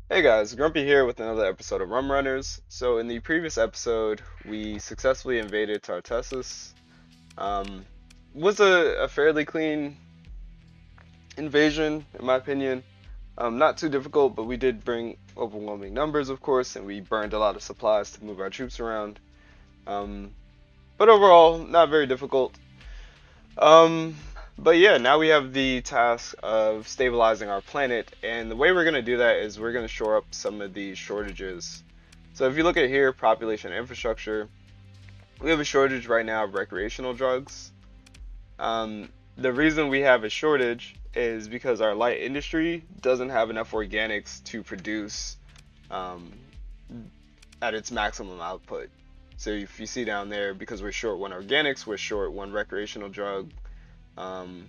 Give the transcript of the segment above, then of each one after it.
Hey guys, Grumpy here with another episode of Rum Runners. So in the previous episode, we successfully invaded Tartessus. Um, was a fairly clean invasion, in my opinion. Not too difficult, but we did bring overwhelming numbers, of course, and we burned a lot of supplies to move our troops around. Um, but overall, not very difficult. Um, but yeah, now we have the task of stabilizing our planet, and the way we're going to do that is we're going to shore up some of these shortages. So if you look at here, population and infrastructure, we have a shortage right now of recreational drugs. The reason we have a shortage is because our light industry doesn't have enough organics to produce um, at its maximum output. So if you see down there, because we're short one organics, we're short one recreational drug, um,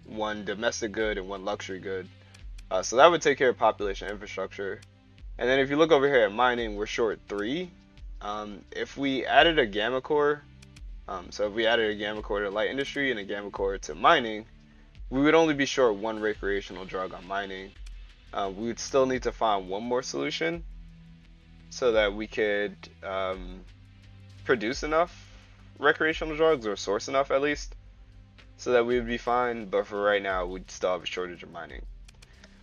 one domestic good, and one luxury good. So that would take care of population infrastructure. And then if you look over here at mining, we're short three. If we added a gamma core, so if we added a gamma core to light industry and a gamma core to mining, we would only be short one recreational drug on mining. We would still need to find one more solution so that we could produce enough recreational drugs, or source enough at least, so that we would be fine. But for right now, we'd still have a shortage of mining.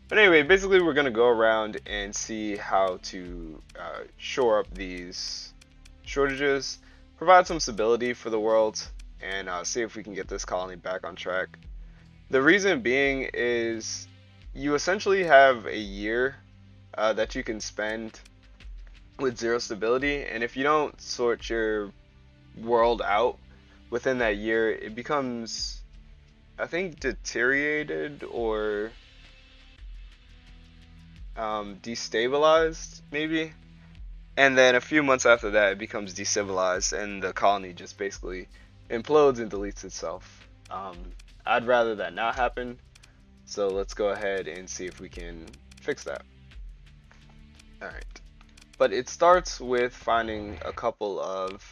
But anyway, basically we're going to go around and see how to shore up these shortages, provide some stability for the world, and see if we can get this colony back on track. The reason being is you essentially have a year that you can spend with zero stability, and if you don't sort your world out within that year, it becomes, I think, deteriorated or destabilized, maybe. And then a few months after that, it becomes decivilized, and the colony just basically implodes and deletes itself. I'd rather that not happen, so let's go ahead and see if we can fix that. Alright. But it starts with finding a couple of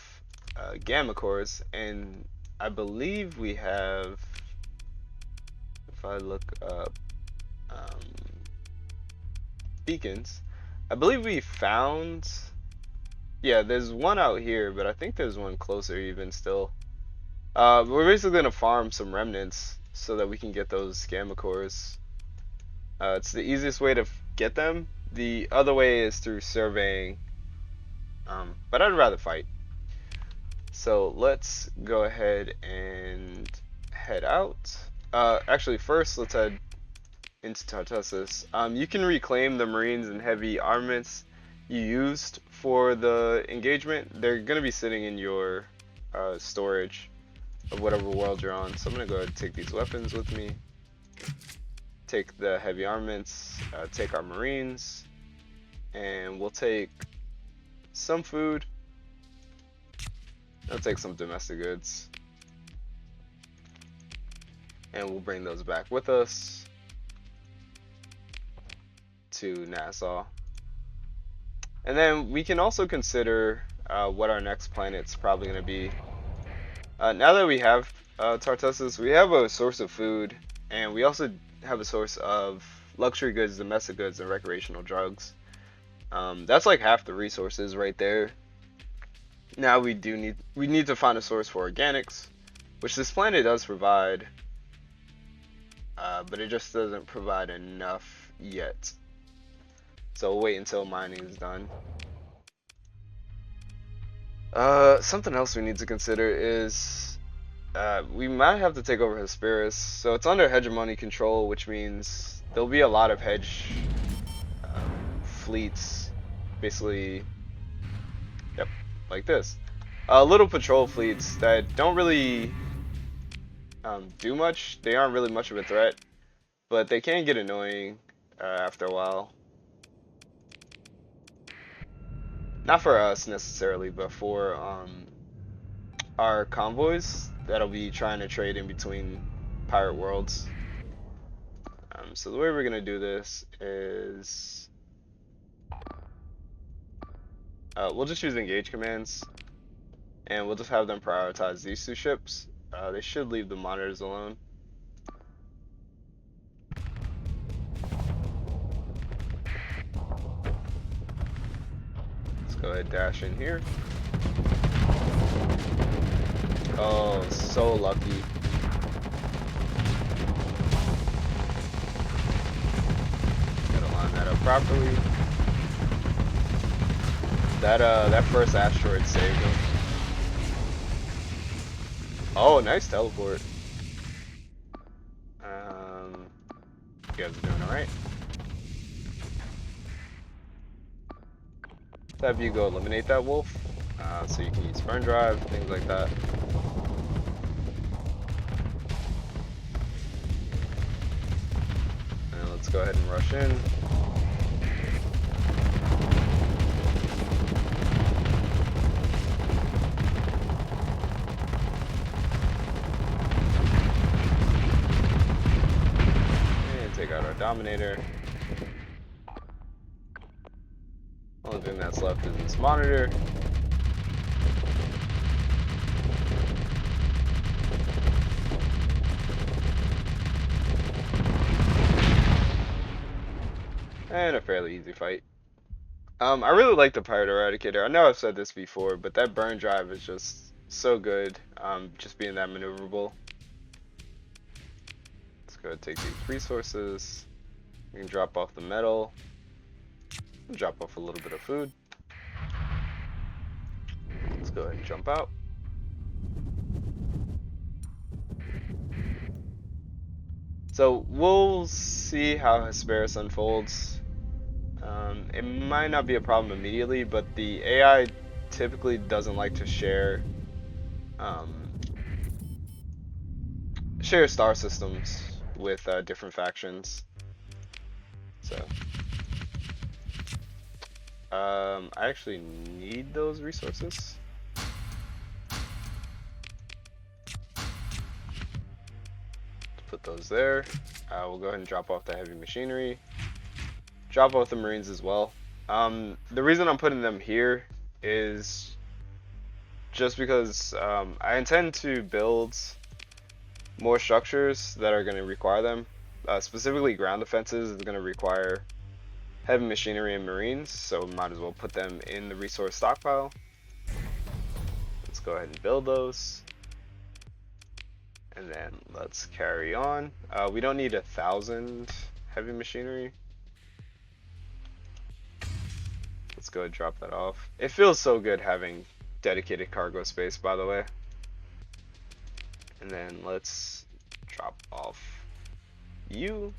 gamma cores, and I believe we have, if I look up beacons, I believe we found, yeah, there's one out here, but I think there's one closer even still. We're basically gonna farm some remnants so that we can get those gamma cores. It's the easiest way to get them. The other way is through surveying, but I'd rather fight. So let's go ahead and head out. Actually, first let's head into Tartessus. You can reclaim the marines and heavy armaments you used for the engagement. They're gonna be sitting in your storage of whatever world you're on. So I'm gonna go ahead and take these weapons with me. Take the heavy armaments, take our marines, and we'll take some food. I'll take some domestic goods, and we'll bring those back with us to Nassau. And then we can also consider what our next planet's probably going to be. Now that we have Tartessus, we have a source of food, and we also have a source of luxury goods, domestic goods, and recreational drugs. That's like half the resources right there. Now we need to find a source for organics, which this planet does provide, but it just doesn't provide enough yet. So we'll wait until mining is done. Something else we need to consider is we might have to take over Hesperus. So it's under hegemony control, which means there'll be a lot of hedge fleets, basically, yep, like this. Little patrol fleets that don't really do much. They aren't really much of a threat, but they can get annoying after a while. Not for us necessarily, but for our convoys that'll be trying to trade in between pirate worlds. So the way we're gonna do this is we'll just use engage commands, and we'll just have them prioritize these two ships. They should leave the monitors alone. Go ahead, dash in here. Oh, so lucky. Gotta line that up properly. That first asteroid saved him. Oh, nice teleport. You guys are doing alright. Have you go eliminate that wolf, so you can use burn drive, things like that. And let's go ahead and rush in. And take out our Dominator. Only thing that's left is this monitor. And a fairly easy fight. I really like the Pirate Eradicator. I know I've said this before, but that burn drive is just so good. Just being that maneuverable. Let's go ahead and take these resources. We can drop off the metal. Drop off a little bit of food. Let's go ahead and jump out. So we'll see how Hesperus unfolds. It might not be a problem immediately, but the AI typically doesn't like to share star systems with different factions. So I actually need those resources. Put those there. We'll go ahead and drop off the heavy machinery. Drop off the Marines as well. The reason I'm putting them here is just because I intend to build more structures that are going to require them. Specifically ground defenses is going to require heavy machinery and Marines, so we might as well put them in the resource stockpile. Let's go ahead and build those. And then let's carry on. We don't need 1,000 heavy machinery. Let's go ahead and drop that off. It feels so good having dedicated cargo space, by the way. And then let's drop off you.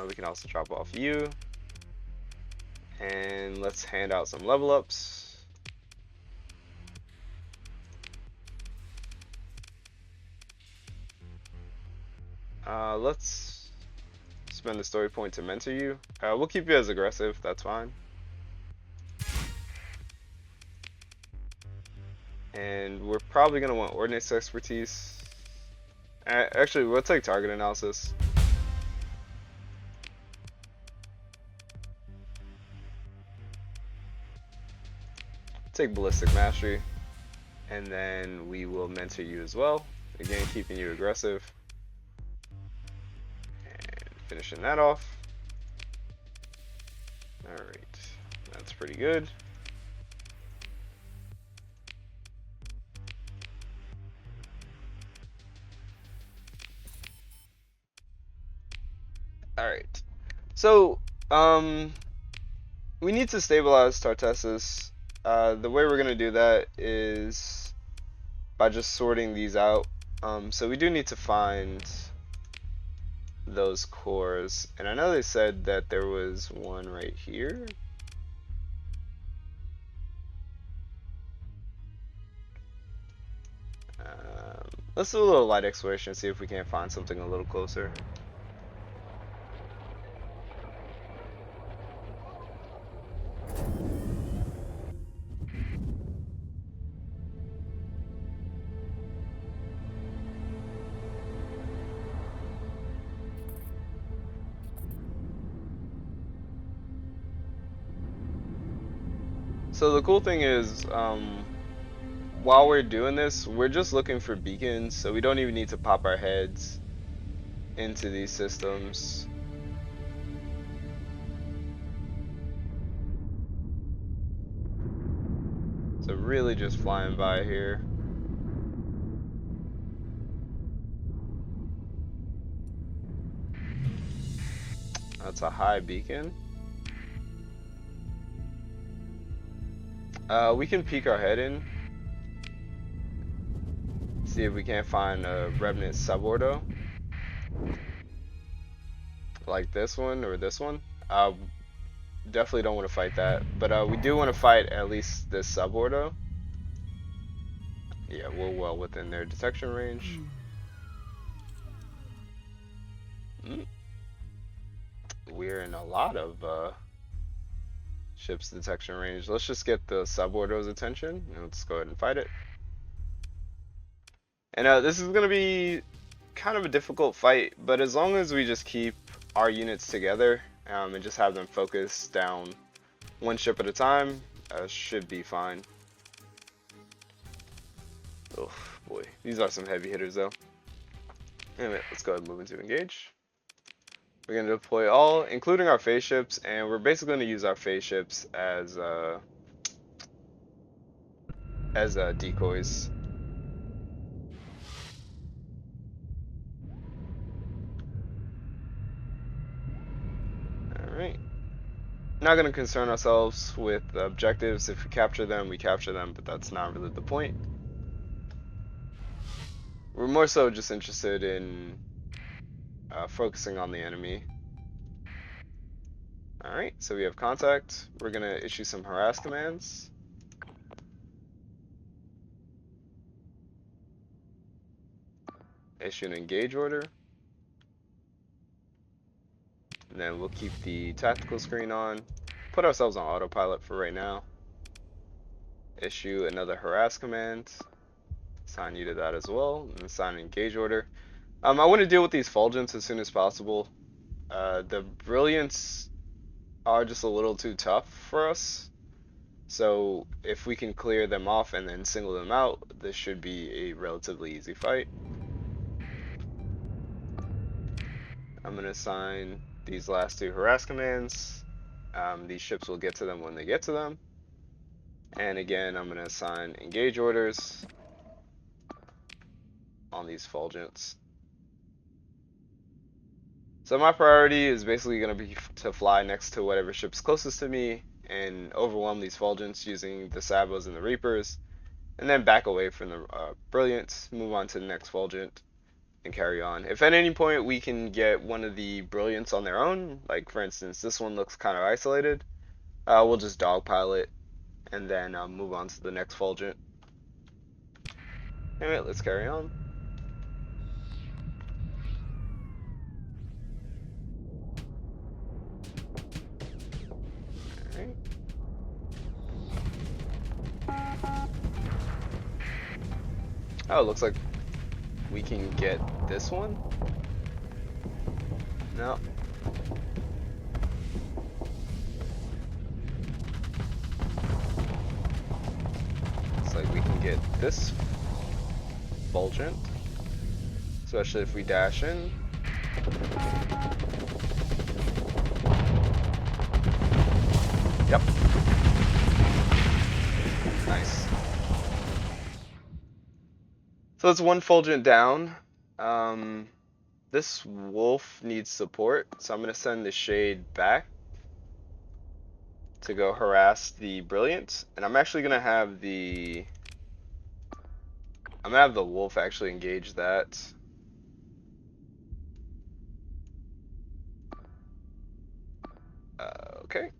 We can also drop off you. And let's hand out some level ups. Let's spend the story point to mentor you. We'll keep you as aggressive, that's fine. And we're probably going to want ordnance expertise. Actually, we'll take target analysis. Take ballistic mastery. And then we will mentor you as well. Again, keeping you aggressive. Finishing that off. Alright, that's pretty good. Alright, so we need to stabilize Tartessus. The way we're going to do that is by just sorting these out. So we do need to find those cores, and I know they said that there was one right here. Let's do a little light exploration and see if we can't find something a little closer. So the cool thing is, while we're doing this, we're just looking for beacons, so we don't even need to pop our heads into these systems. really just flying by here. That's a high beacon. We can peek our head in. See if we can't find a Remnant subordo. Like this one or this one. Definitely don't want to fight that. But we do want to fight at least this subordo. Yeah, we're well within their detection range. We're in a lot of ship's detection range. Let's just get the subordo's attention and let's go ahead and fight it. And this is going to be kind of a difficult fight, but as long as we just keep our units together and just have them focus down one ship at a time, should be fine. Oh boy, these are some heavy hitters though. Anyway, let's go ahead and move into engage. We're going to deploy all, including our phase ships, and we're basically going to use our phase ships as decoys. Alright. Not going to concern ourselves with objectives. If we capture them, we capture them, but that's not really the point. We're more so just interested in focusing on the enemy. Alright, so we have contact. We're going to issue some harass commands. Issue an engage order. And then we'll keep the tactical screen on. Put ourselves on autopilot for right now. Issue another harass command. Assign you to that as well. And assign an engage order. I want to deal with these fulgents as soon as possible. The brilliants are just a little too tough for us. So if we can clear them off and then single them out, this should be a relatively easy fight. I'm going to assign these last two harass commands. These ships will get to them when they get to them. And again, I'm going to assign engage orders on these fulgents. So my priority is basically going to be to fly next to whatever ship's closest to me and overwhelm these fulgents using the sabos and the reapers, and then back away from the brilliants, move on to the next fulgent, and carry on. If at any point we can get one of the brilliants on their own, like for instance this one looks kind of isolated, we'll just dogpile it and then move on to the next fulgent. Anyway, let's carry on. Alright. Oh, it looks like we can get this one. No. Looks like we can get this fulgent, especially if we dash in. Yep. Nice. So that's one fulgent down. This wolf needs support, so I'm going to send the shade back to go harass the brilliant, and I'm actually going to have the wolf actually engage that. Okay.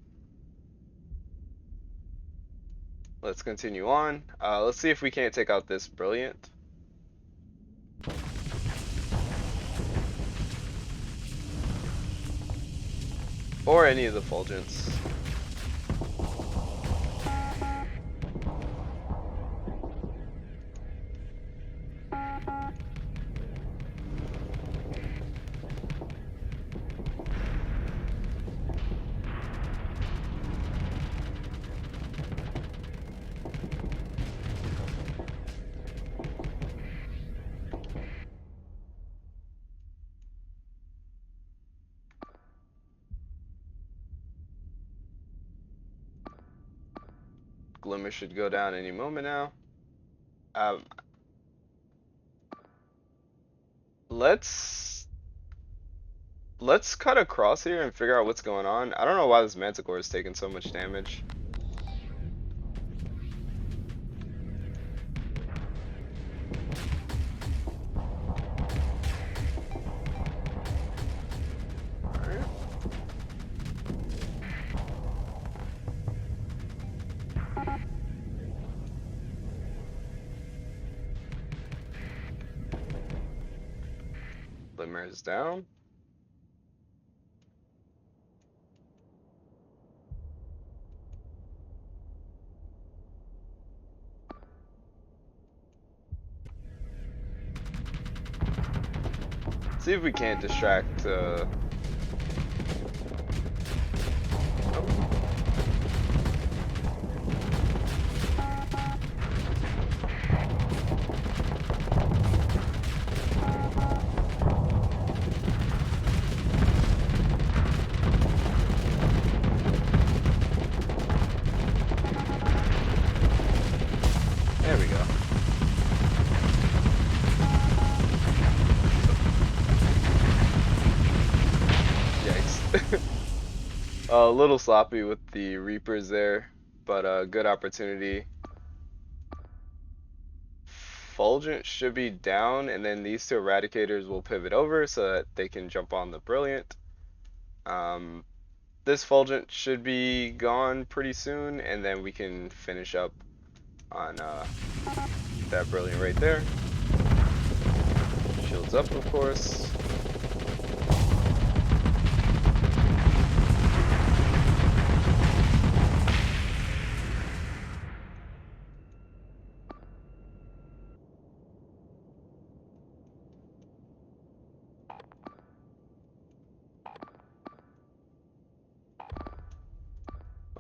Let's continue on. Let's see if we can't take out this brilliant. Or any of the fulgents. Glimmer should go down any moment now. Um, let's cut across here and figure out what's going on. I don't know why this Manticore is taking so much damage. Alright. Glimmer is down. See if we can't distract. Oh. There we go. A little sloppy with the Reapers there, but a good opportunity. Fulgent should be down, and then these two Eradicators will pivot over so that they can jump on the Brilliant. This Fulgent should be gone pretty soon, and then we can finish up on that Brilliant right there. Shields up, of course.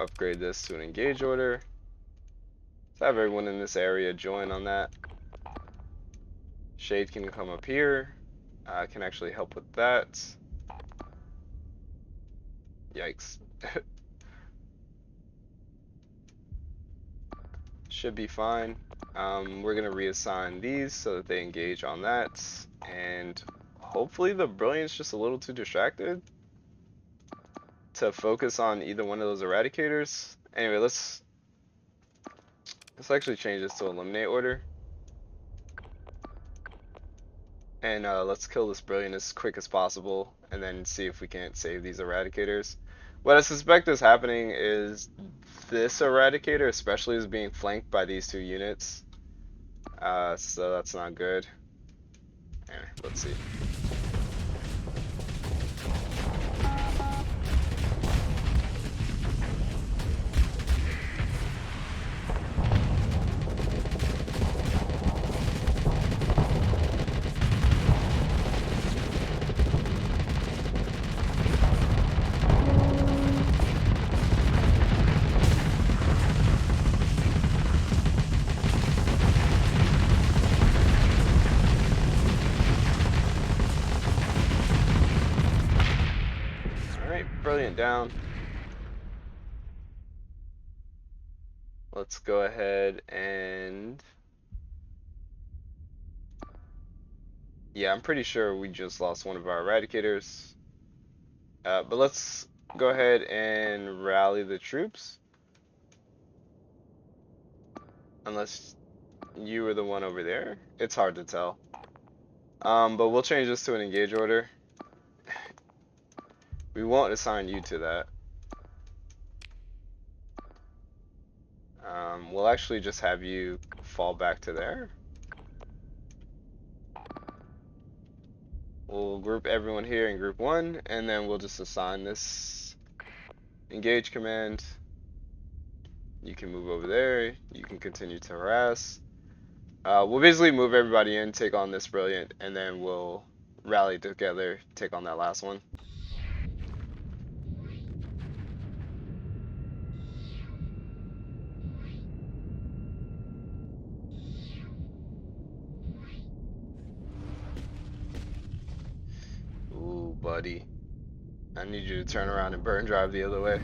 Upgrade this to an engage order. Let's have everyone in this area join on that. Shade can come up here. Can actually help with that. Yikes. Should be fine. We're gonna reassign these so that they engage on that, and hopefully the Brilliant's just a little too distracted to focus on either one of those Eradicators. Anyway, let's actually change this to eliminate order. And let's kill this Brilliant as quick as possible, and then see if we can't save these Eradicators. What I suspect is happening is this Eradicator especially is being flanked by these two units. So that's not good. Anyway, let's see. Brilliant down. Let's go ahead and yeah, I'm pretty sure we just lost one of our Eradicators. But let's go ahead and rally the troops. Unless you were the one over there. It's hard to tell. But we'll change this to an engage order. We won't assign you to that. We'll actually just have you fall back to there. We'll group everyone here in group 1, and then we'll just assign this engage command. You can move over there. You can continue to harass. We'll basically move everybody in, take on this Brilliant, and then we'll rally together, take on that last one. Ooh, buddy. I need you to turn around and burn drive the other way.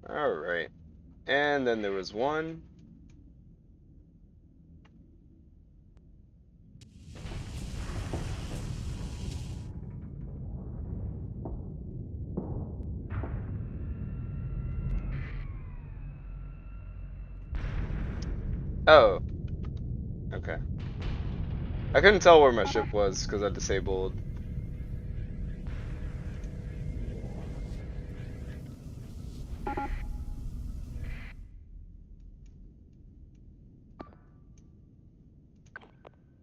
Alright. And then there was one. Oh. Okay. I couldn't tell where my ship was because I disabled.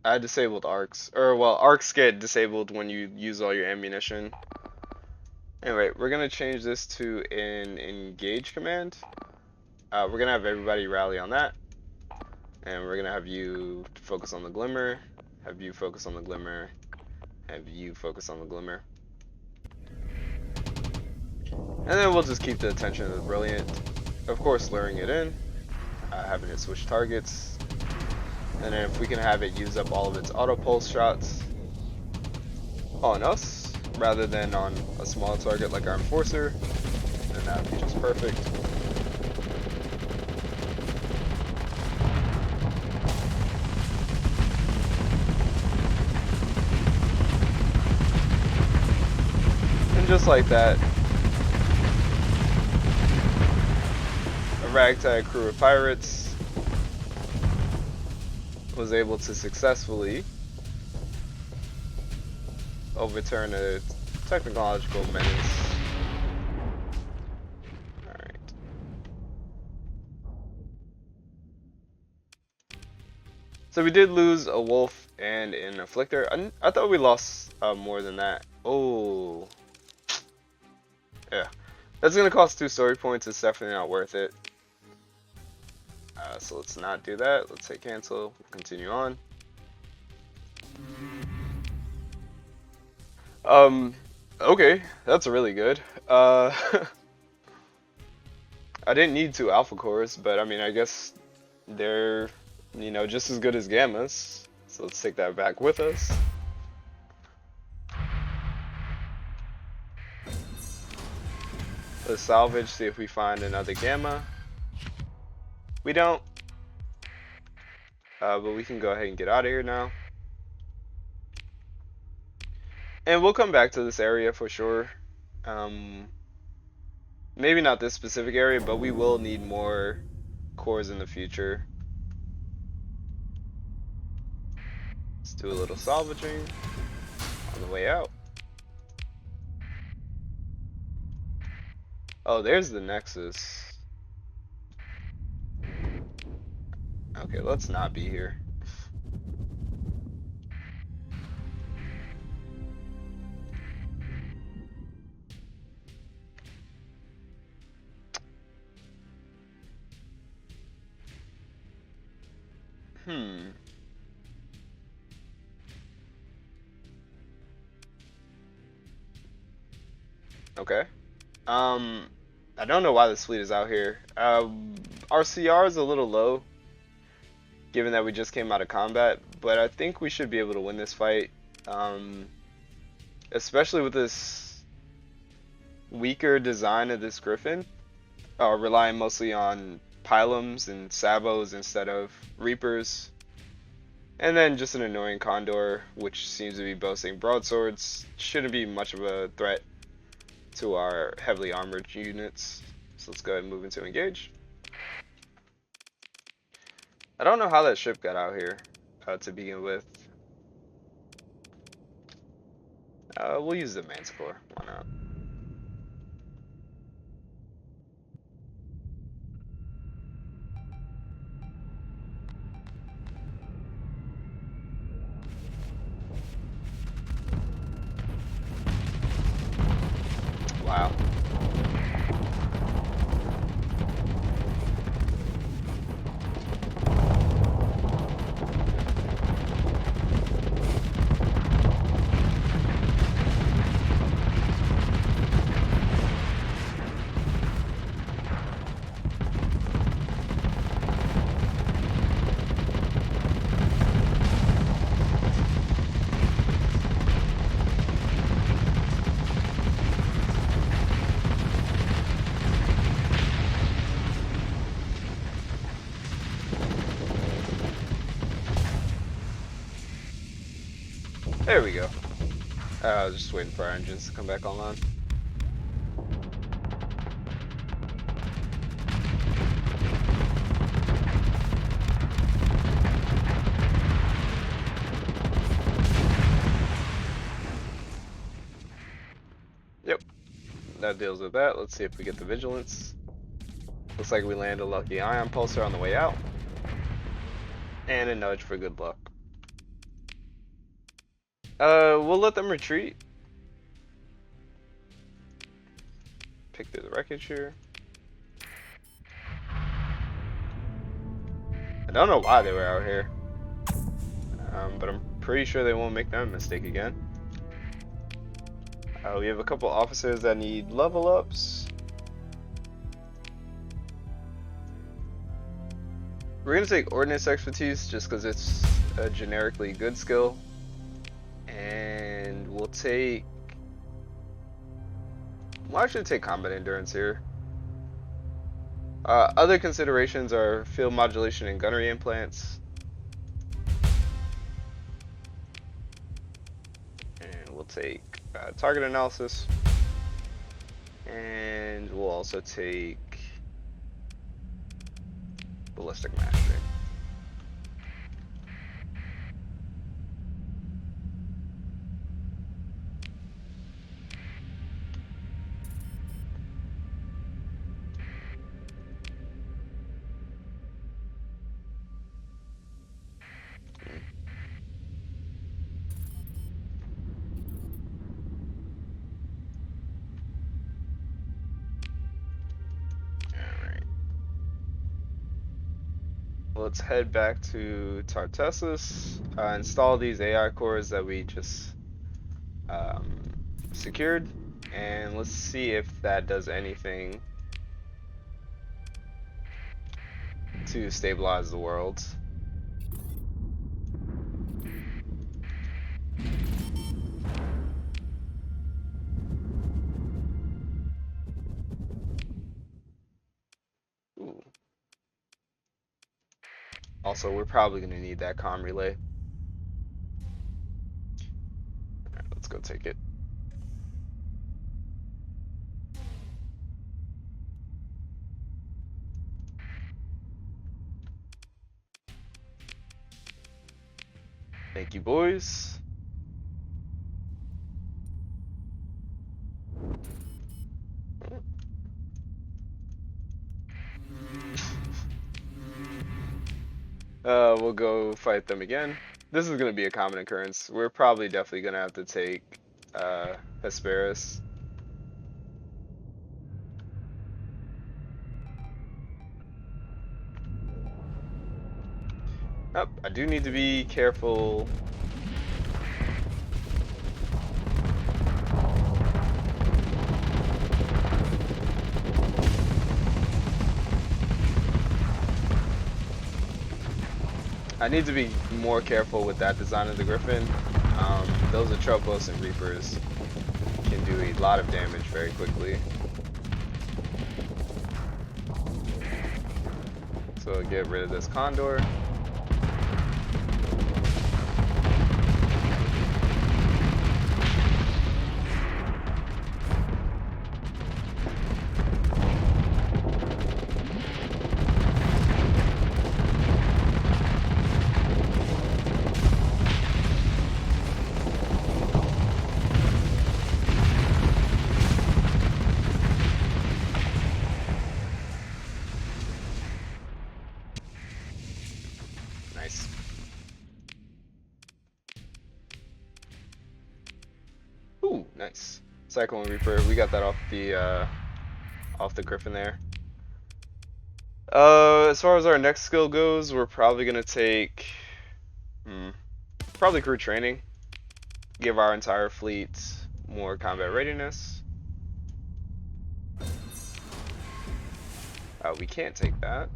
I disabled arcs. Or, well, arcs get disabled when you use all your ammunition. Anyway, we're going to change this to an engage command. We're going to have everybody rally on that. And we're going to have you focus on the glimmer. Have you focus on the glimmer. Have you focus on the glimmer. And then we'll just keep the attention of the brilliant. Of course, luring it in. Having it switch targets. And then if we can have it use up all of its auto pulse shots on us, rather than on a small target like our enforcer, then that would be just perfect. And just like that, a ragtag crew of pirates was able to successfully overturn a technological menace. Alright. So we did lose a wolf and an afflictor. I thought we lost more than that. Oh. Yeah. That's gonna cost 2 story points. It's definitely not worth it. So let's not do that. Let's say cancel. We'll continue on. Okay, that's really good. I didn't need 2 alpha cores, but I mean, I guess they're, you know, just as good as gammas. So let's take that back with us. Let's salvage, see if we find another gamma. We don't. But we can go ahead and get out of here now. And we'll come back to this area for sure. Maybe not this specific area, but we will need more cores in the future. Let's do a little salvaging on the way out. Oh, there's the Nexus. Okay, let's not be here. Okay. I don't know why this fleet is out here. Our CR is a little low, given that we just came out of combat, but I think we should be able to win this fight, especially with this weaker design of this Griffin, relying mostly on pylums and sabos instead of reapers, and then just an annoying condor, which seems to be boasting broadswords. Shouldn't be much of a threat to our heavily armored units. So let's go ahead and move into engage. I don't know how that ship got out here to begin with. We'll use the Manticore. Why not? Wow. There we go. I was just waiting for our engines to come back online. Yep, that deals with that. Let's see if we get the vigilance. Looks like we land a lucky ion pulsar on the way out. And a nudge for good luck. We'll let them retreat. Pick through the wreckage here. I don't know why they were out here. But I'm pretty sure they won't make that mistake again. We have a couple officers that need level ups. We're gonna take ordnance expertise just because it's a generically good skill. And we'll actually take combat endurance here. Other considerations are field modulation and gunnery implants. And we'll take target analysis. And we'll also take ballistic mastery. Let's head back to Tartessus, install these AI cores that we just secured, and let's see if that does anything to stabilize the world. Ooh. Also, we're probably going to need that comm relay. Alright, let's go take it. Thank you, boys. We'll go fight them again. This is going to be a common occurrence. We're probably definitely going to have to take Hesperus. Oh, I do need to be careful. I need to be more careful with that design of the Griffin. Those Atropos and Reapers can do a lot of damage very quickly. So get rid of this Condor. Nice. Ooh, nice. Cyclone Reaper. We got that off the Griffin there. As far as our next skill goes, we're probably gonna take probably crew training. Give our entire fleet more combat readiness. We can't take that.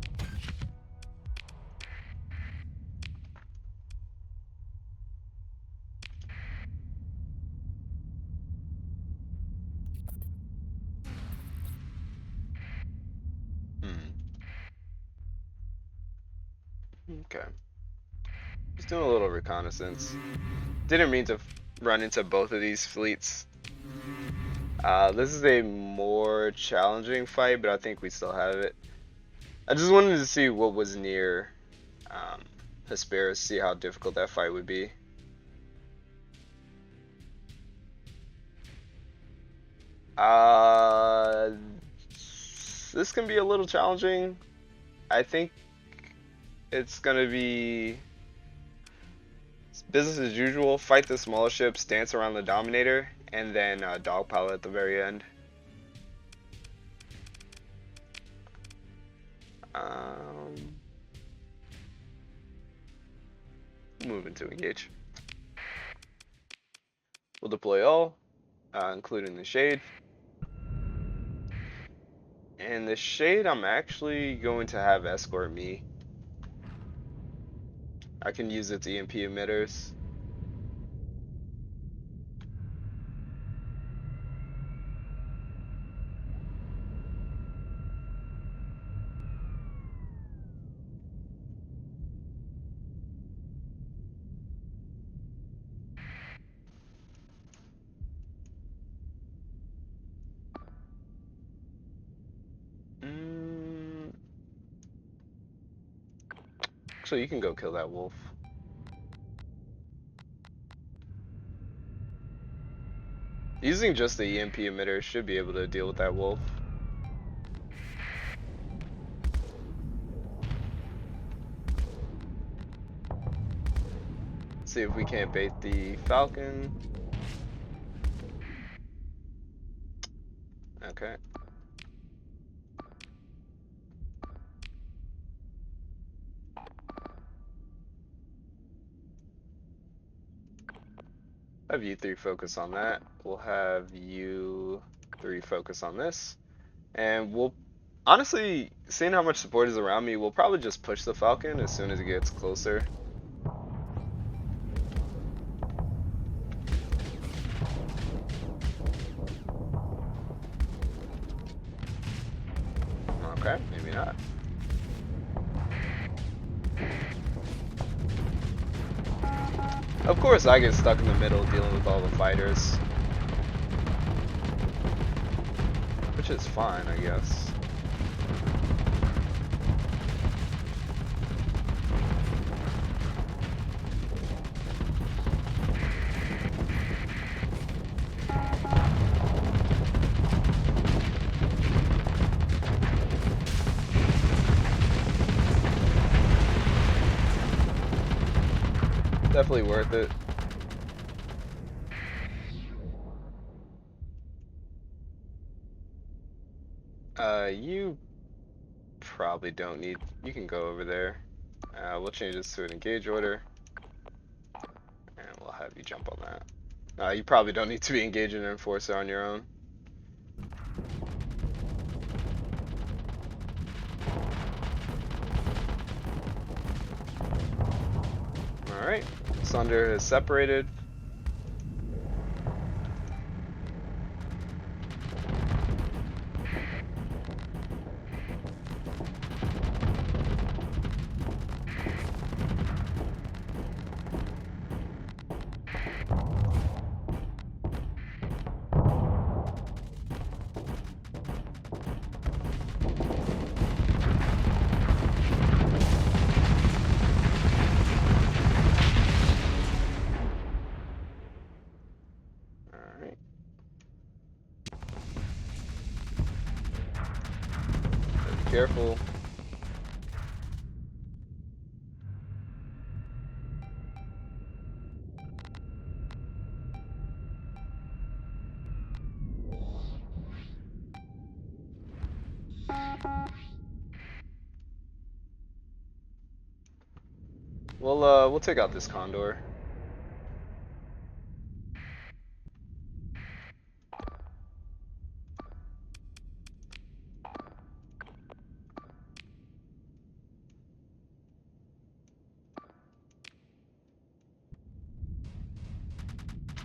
Okay. Just doing a little reconnaissance. Didn't mean to run into both of these fleets. This is a more challenging fight, but I think we still have it. I just wanted to see what was near Hesperus, see how difficult that fight would be. This can be a little challenging. I think it's gonna be business as usual. Fight the smaller ships, dance around the Dominator, and then dogpile at the very end. Moving to engage. We'll deploy all, including the Shade. And the Shade, I'm actually going to have escort me. I can use its EMP emitters. So you can go kill that wolf. Using just the EMP emitter should be able to deal with that wolf. Let's see if we can't bait the Falcon. Okay. Have you three focus on that. We'll have you three focus on this. And we'll, honestly, seeing how much support is around me, we'll probably just push the Falcon as soon as it gets closer. Okay, maybe not. Of course I get stuck in the middle dealing with all the fighters. Which is fine, I guess. Definitely worth it. You probably don't need, you can go over there. We'll change this to an engage order. And we'll have you jump on that. You probably don't need to be engaging an enforcer on your own. Alright, Sunder has separated. Careful. We'll take out this Condor.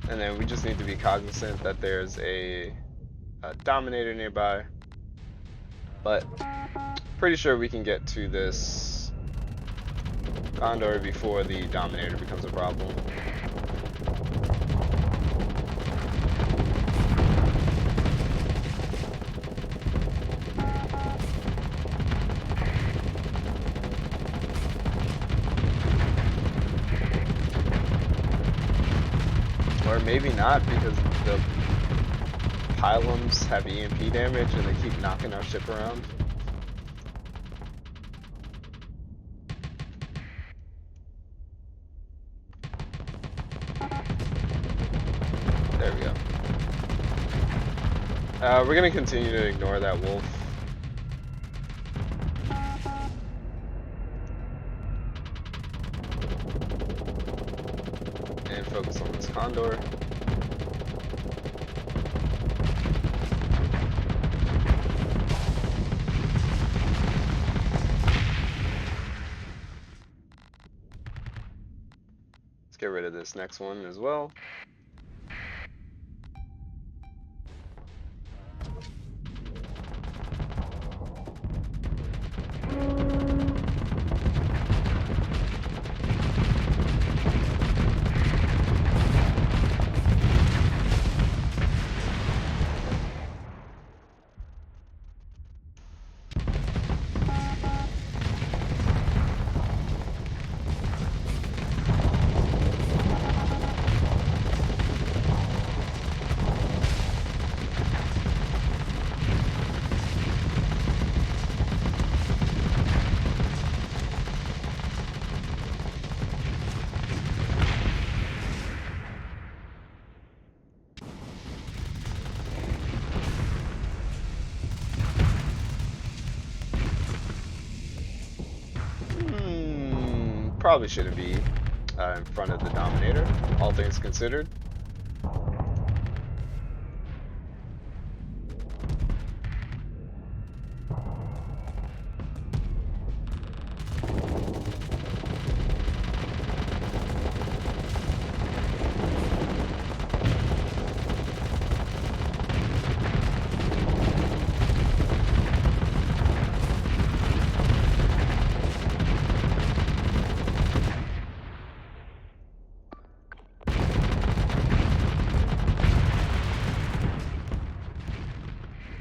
And then we just need to be cognizant that there's a Dominator nearby. But pretty sure we can get to this Condor before the Dominator becomes a problem. maybe not, because the pylums have EMP damage and they keep knocking our ship around. There we go. We're gonna continue to ignore that wolf. And focus on this condor. Let's get rid of this next one as well. Probably shouldn't be in front of the Dominator, all things considered.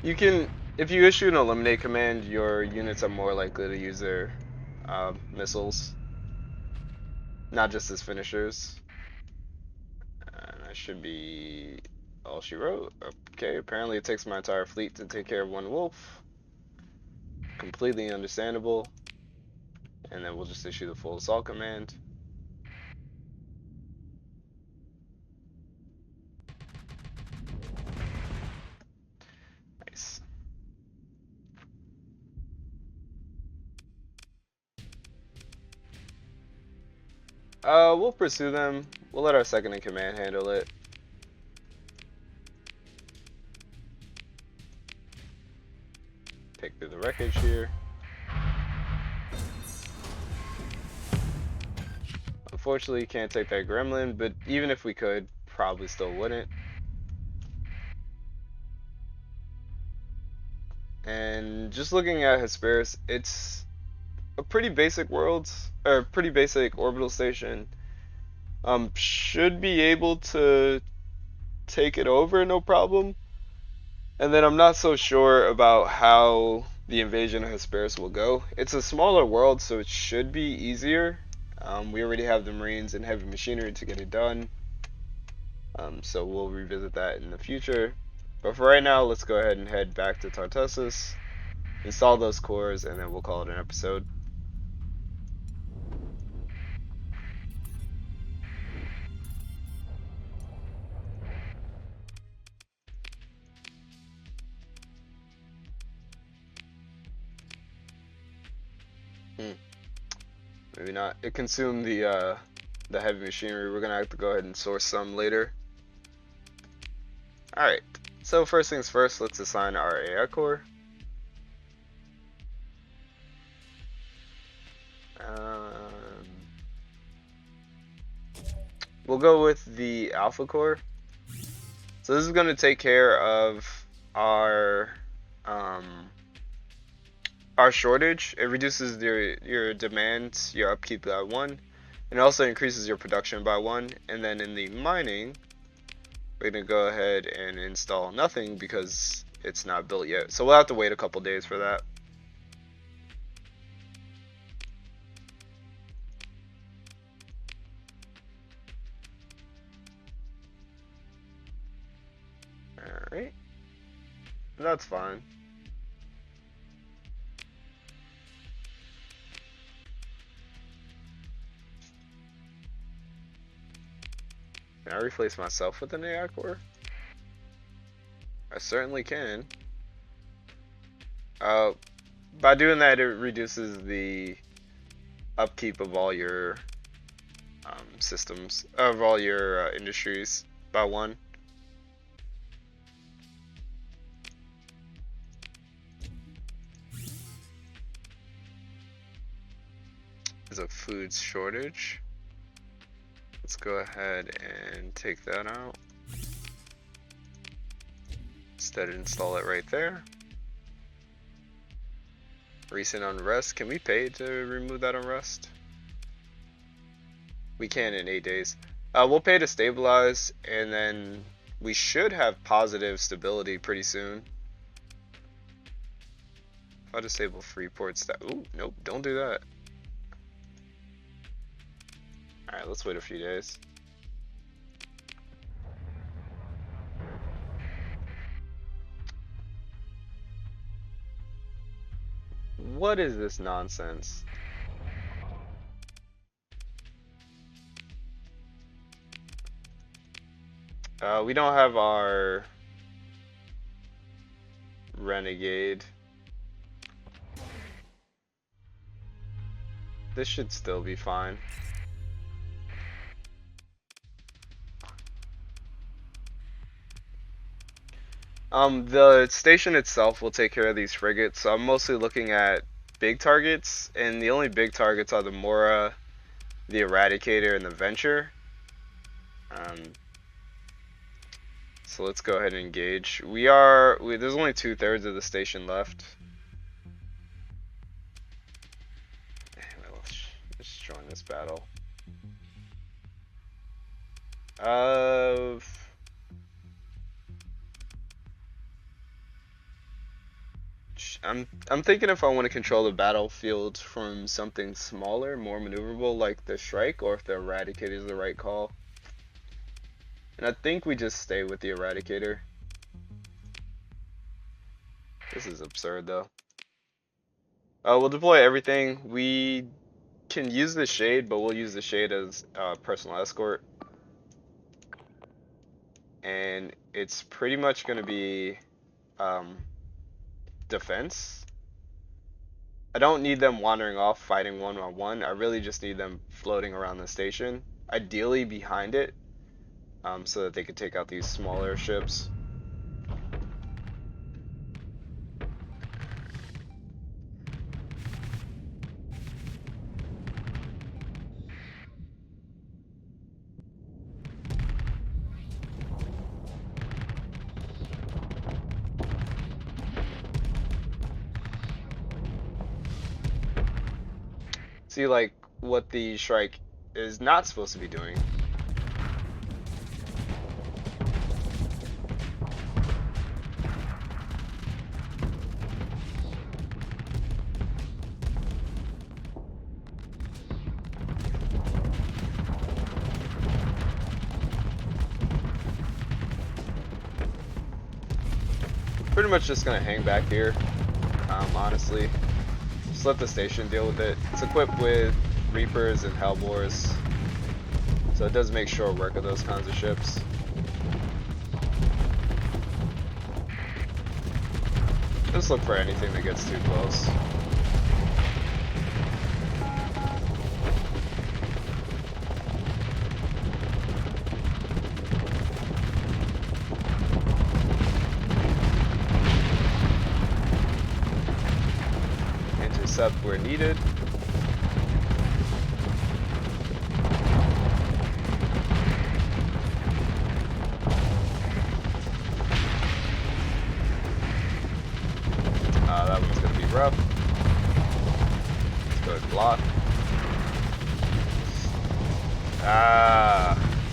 You can, if you issue an eliminate command, your units are more likely to use their missiles, not just as finishers. And that should be all she wrote. Okay, apparently it takes my entire fleet to take care of one wolf. Completely understandable. And then we'll just issue the full assault command. Nice. We'll pursue them. We'll let our second in command handle it. Take through the wreckage here. Unfortunately, you can't take that gremlin, but even if we could, probably still wouldn't. And just looking at Hesperus, it's a pretty basic world, or pretty basic orbital station. Should be able to take it over, no problem. And then I'm not so sure about how the invasion of Hesperus will go. It's a smaller world, so it should be easier. We already have the Marines and heavy machinery to get it done. So we'll revisit that in the future. But for right now, let's go ahead and head back to Tartessus, install those cores, and then we'll call it an episode. Maybe not. It consumed the heavy machinery. We're gonna have to go ahead and source some later. Alright, so first things first, let's assign our AI core. We'll go with the alpha core. So this is going to take care of our shortage. It reduces your demand, your upkeep by 1, and also increases your production by 1. And then in the mining, we're going to go ahead and install nothing because it's not built yet. So we'll have to wait a couple days for that. right? That's fine. Can I replace myself with an AI core? I certainly can. By doing that, it reduces the upkeep of all your systems, of all your industries by 1. There's a food shortage. Let's go ahead and take that out. Instead, install it right there. Recent unrest. Can we pay to remove that unrest? We can in 8 days. We'll pay to stabilize, and then we should have positive stability pretty soon. If I disable Freeport stat. Ooh, nope, don't do that. Alright, let's wait a few days. What is this nonsense? We don't have our renegade. This should still be fine. The station itself will take care of these frigates, so I'm mostly looking at big targets, and the only big targets are the Mora, the Eradicator, and the Venture. So let's go ahead and engage. There's only 2/3 of the station left. Let's join this battle. I'm thinking if I want to control the battlefield from something smaller, more maneuverable, like the Shrike, or if the Eradicator is the right call. And I think we just stay with the Eradicator. This is absurd, though. We'll deploy everything. We can use the Shade, but we'll use the Shade as personal escort. And it's pretty much going to be defense. I don't need them wandering off fighting 1-on-1. I really just need them floating around the station, ideally behind it, so that they could take out these smaller ships. See, like, what the Shrike is not supposed to be doing. Pretty much just gonna hang back here, honestly. Just let the station deal with it. It's equipped with Reapers and Hellbores, so it does make short work of those kinds of ships. Just look for anything that gets too close. Intercept where needed. That one's gonna be rough. Let's go ahead and block.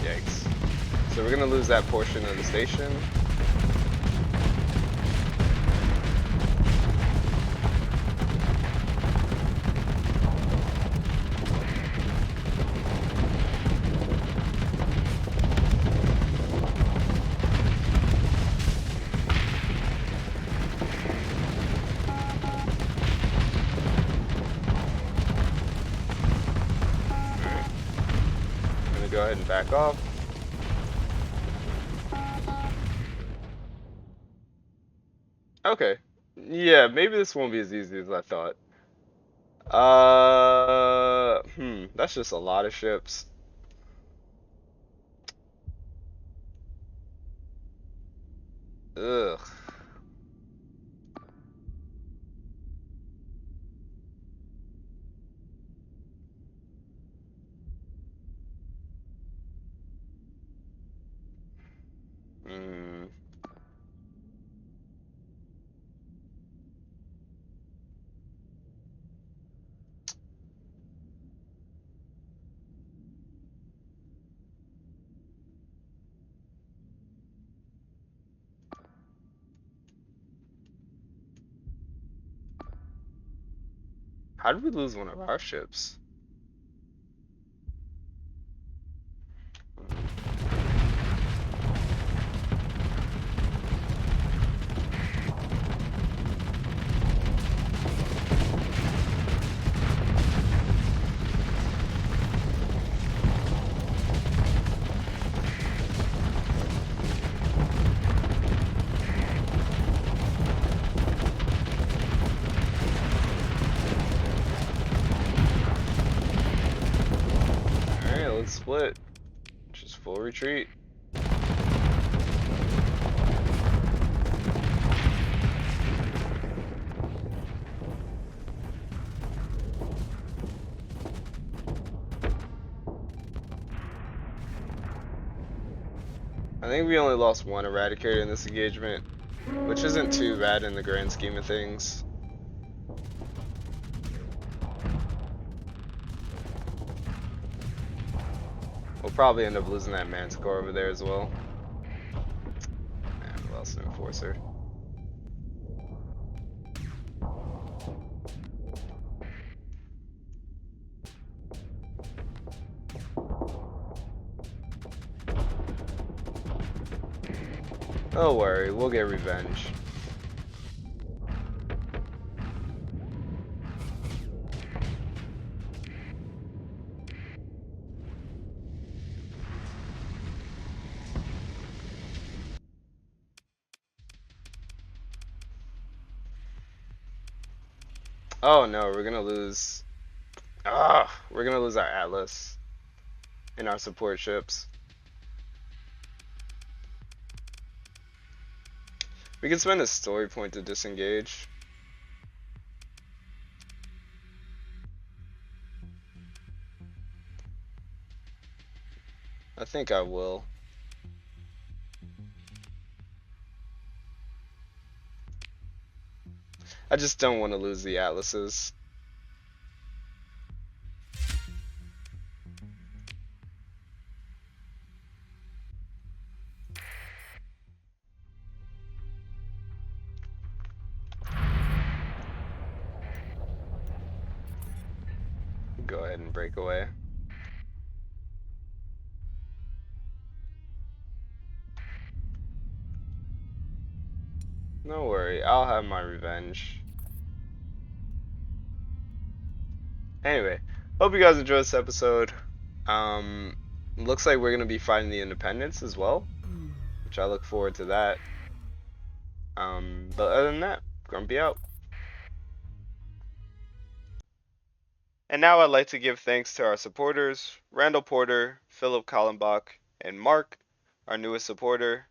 Yikes. So we're gonna lose that portion of the station. ahead and back off. Okay. Yeah, maybe this won't be as easy as I thought. That's just a lot of ships. Ugh. Hmm. How did we lose one of our ships? Alright, let's split. Just full retreat. I think we only lost one Eradicator in this engagement, which isn't too bad in the grand scheme of things. We'll probably end up losing that Manticore over there as well. And we lost an Enforcer. Don't worry, we'll get revenge. Oh no, we're gonna lose. We're gonna lose our Atlas and our support ships. We can spend a story point to disengage. I think I will. I just don't want to lose the Atlases. Go ahead and break away. No worry, I'll have my revenge. Anyway, hope you guys enjoyed this episode. Looks like we're gonna be fighting the Independents as well, which I look forward to that. But other than that, Grumpy out. And now I'd like to give thanks to our supporters, Randall Porter, Philip Kallenbach, and Mark, our newest supporter,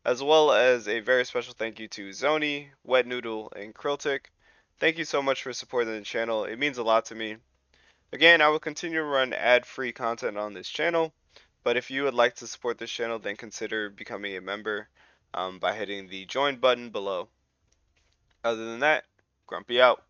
as well as a very special thank you to Zoni, Wet Noodle, and Kriltic. Thank you so much for supporting the channel. It means a lot to me. Again, I will continue to run ad-free content on this channel, but if you would like to support this channel, then consider becoming a member by hitting the join button below. Other than that, Grumpy out.